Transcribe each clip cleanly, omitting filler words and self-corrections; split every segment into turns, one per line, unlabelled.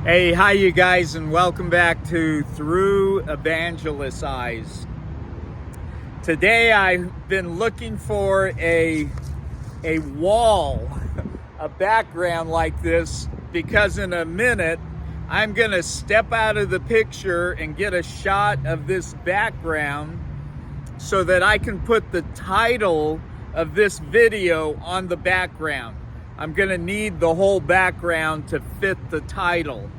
Hey, hi you guys, and welcome back to Through Evangelist Eyes. Today I've been looking for a wall, a background like this, because in a minute I'm gonna step out of the picture and get a shot of this background so that I can put the title of this video on the background. I'm gonna need the whole background to fit the title.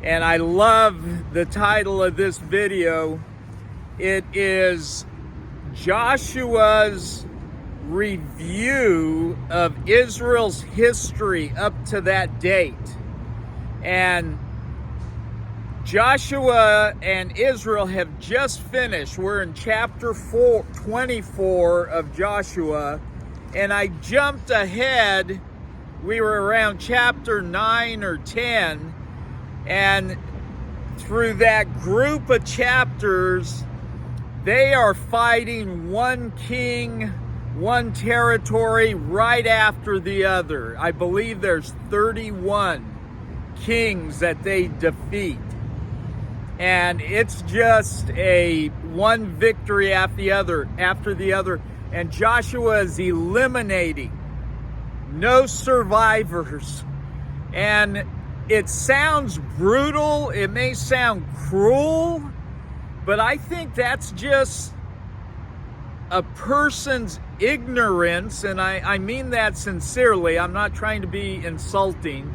And I love the title of this video. It is Joshua's review of Israel's history up to that date. And Joshua and Israel have just finished. We're in chapter 24 of Joshua, and I jumped ahead. We were around chapter 9 or 10, and through that group of chapters, they are fighting one king, one territory right after the other. I believe there's 31 kings that they defeat. And it's just a one victory after the other. And Joshua is eliminating no survivors. And it sounds brutal, it may sound cruel, but I think that's just a person's ignorance, and I mean that sincerely. I'm not trying to be insulting.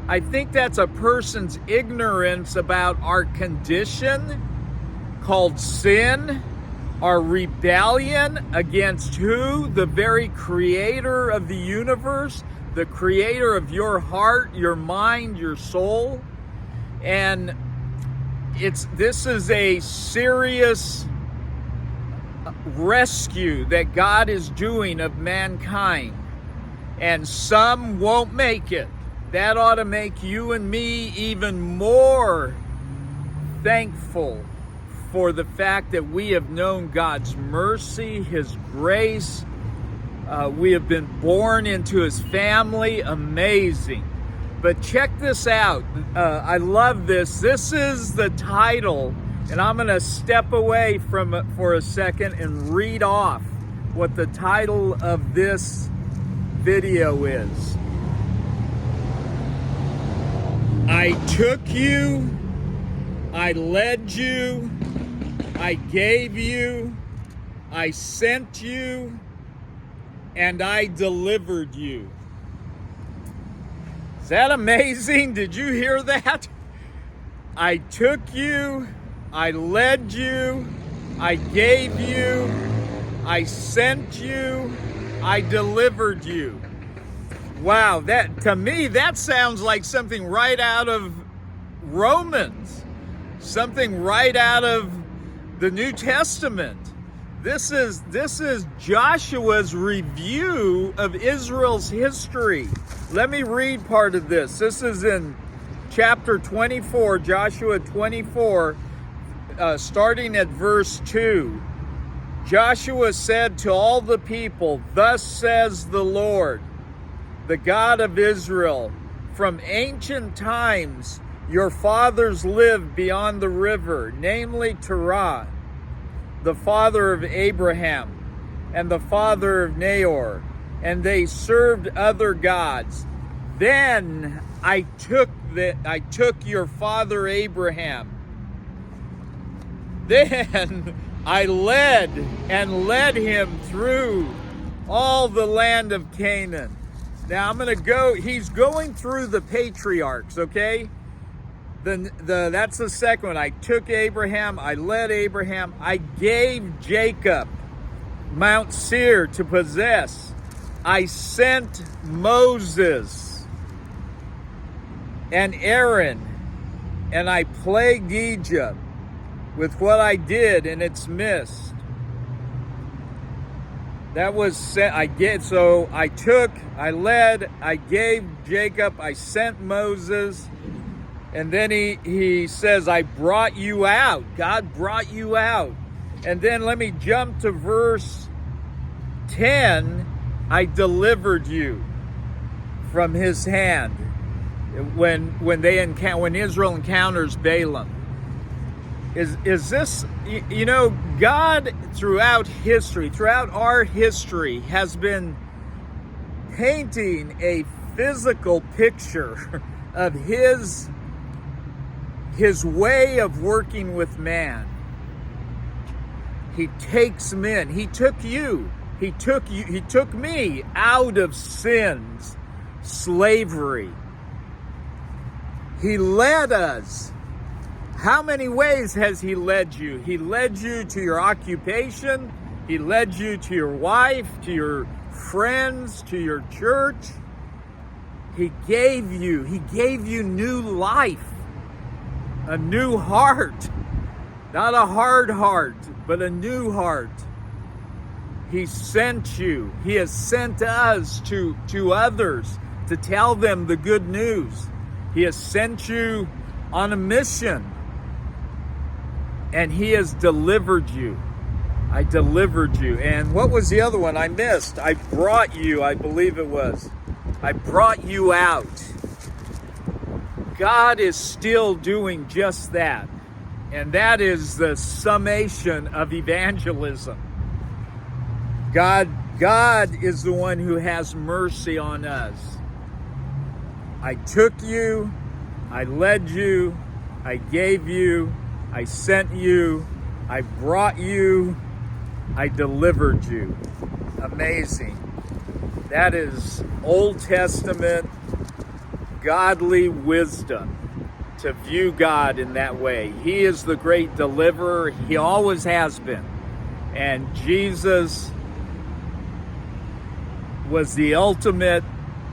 I think that's a person's ignorance about our condition called sin, our rebellion against who? The very creator of the universe, the creator of your heart, your mind, your soul. And this is a serious rescue that God is doing of mankind. And some won't make it. That ought to make you and me even more thankful for the fact that we have known God's mercy, His grace. We have been born into His family. Amazing. But check this out. I love this. This is the title, and I'm going to step away from it for a second and read off what the title of this video is. I took you, I led you, I gave you, I sent you, and I delivered you. Is that amazing? Did you hear that? I took you, I led you, I gave you, I sent you, I delivered you. Wow, that to me, that sounds like something right out of Romans, something right out of the New Testament. This is Joshua's review of Israel's history. Let me read part of this. This is in chapter 24, Joshua 24, starting at verse 2. Joshua said to all the people, "Thus says the Lord, the God of Israel, from ancient times your fathers lived beyond the river, namely Terah, the father of Abraham and the father of Nahor, and they served other gods. Then I took your father Abraham. Then I led him through all the land of Canaan." Now I'm going to go, he's going through the patriarchs, okay? That's the second one. I took Abraham, I led Abraham, I gave Jacob Mount Seir to possess. I sent Moses and Aaron, and I plagued Egypt with what I did in its midst. That was sent. I took, I led, I gave Jacob, I sent Moses, and then he says, I brought you out. God brought you out. And then let me jump to verse 10. I delivered you from his hand. when Israel encounters Balaam. Is this, you know, God throughout history, throughout our history, has been painting a physical picture of his way of working with man. He takes men. He took you. He took me out of sin's slavery. He led us. How many ways has he led you? He led you to your occupation. He led you to your wife, to your friends, to your church. He gave you new life, a new heart. Not a hard heart, but a new heart. He sent you. He has sent us to others to tell them the good news. He has sent you on a mission. And he has delivered you. I delivered you. And what was the other one I missed? I brought you, I believe it was. I brought you out. God is still doing just that. And that is the summation of evangelism. God is the one who has mercy on us. I took you, I led you, I gave you, I sent you, I brought you, I delivered you. Amazing. That is Old Testament godly wisdom to view God in that way. He is the great deliverer. He always has been. And Jesus was the ultimate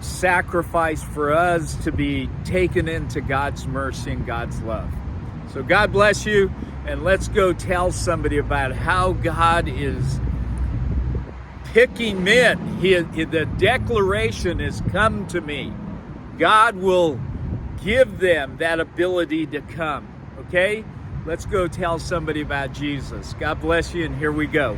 sacrifice for us to be taken into God's mercy and God's love. So God bless you, and let's go tell somebody about how God is picking men. The declaration is, come to me. God will give them that ability to come, okay? Let's go tell somebody about Jesus. God bless you, and here we go.